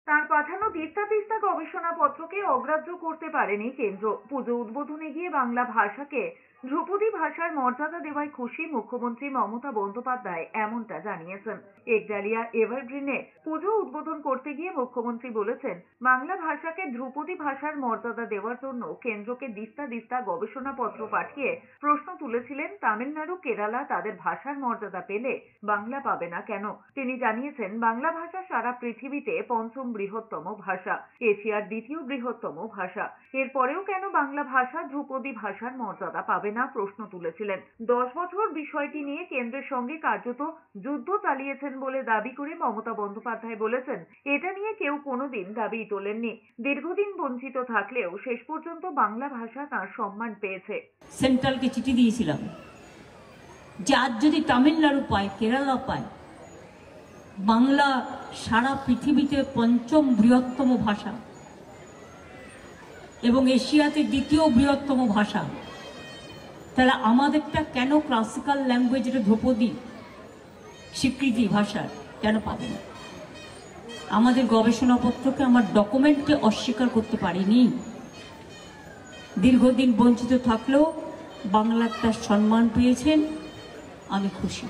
তার পাঠানো তিস্তা তিস্তা গবেষণাপত্রকে অগ্রাহ্য করতে পারেনি কেন্দ্র। পুজো উদ্বোধনে গিয়ে বাংলা ভাষাকে ধ্রুপদী ভাষার মর্যাদা দেওয়ায় খুশি মুখ্যমন্ত্রী মমতা বন্দ্যোপাধ্যায়, এমনটা জানিয়েছেন। একডালিয়া এভারগ্রিনে পুজো উদ্বোধন করতে গিয়ে মুখ্যমন্ত্রী বলেছেন, বাংলা ভাষাকে ধ্রুপদী ভাষার মর্যাদা দেওয়ার জন্য কেন্দ্রকে দিস্তা দিস্তা গবেষণাপত্র পাঠিয়ে প্রশ্ন তুলেছিলেন তামিলনাড়ু, কেরালা তাদের ভাষার মর্যাদা পেলে বাংলা পাবে না কেন। তিনি জানিয়েছেন, বাংলা ভাষা সারা পৃথিবীতে পঞ্চম বৃহত্তম ভাষা, এশিয়ার দ্বিতীয় বৃহত্তম ভাষা। এরপরেও কেন বাংলা ভাষা ধ্রুপদী ভাষার মর্যাদা পাবে না, প্রশ্ন তুলেছিলেন। 10 বছর বিষয়টি নিয়ে কেন্দ্রের সঙ্গে কার্যত যুদ্ধ চালিয়েছেন বলে দাবি করে মমতা বন্দ্যোপাধ্যায় বলেছেন, এটা নিয়ে কেউ কোনোদিন দাবি তোলেননি। দীর্ঘদিন বঞ্চিত থাকলেও শেষ পর্যন্ত বাংলা ভাষা তার সম্মান পেয়েছে। সেন্ট্রালকে চিঠি দিয়েছিলাম যে আজ যদি তামিলনাড়ু পায়, কেরালা পায়, বাংলা সারা পৃথিবীতে পঞ্চম বৃহত্তম ভাষা এবং এশিয়াতে দ্বিতীয় বৃহত্তম ভাষা, তাহলে আমাদেরটা কেন ক্লাসিক্যাল ল্যাঙ্গুয়েজের ধ্রুপদী স্বীকৃতি ভাষার কেন পাবে না? আমাদের গবেষণাপত্রকে, আমার ডকুমেন্টকে অস্বীকার করতে পারিনি। দীর্ঘদিন বঞ্চিত থাকলেও বাংলা একটা সম্মান পেয়েছেন, আমি খুশি।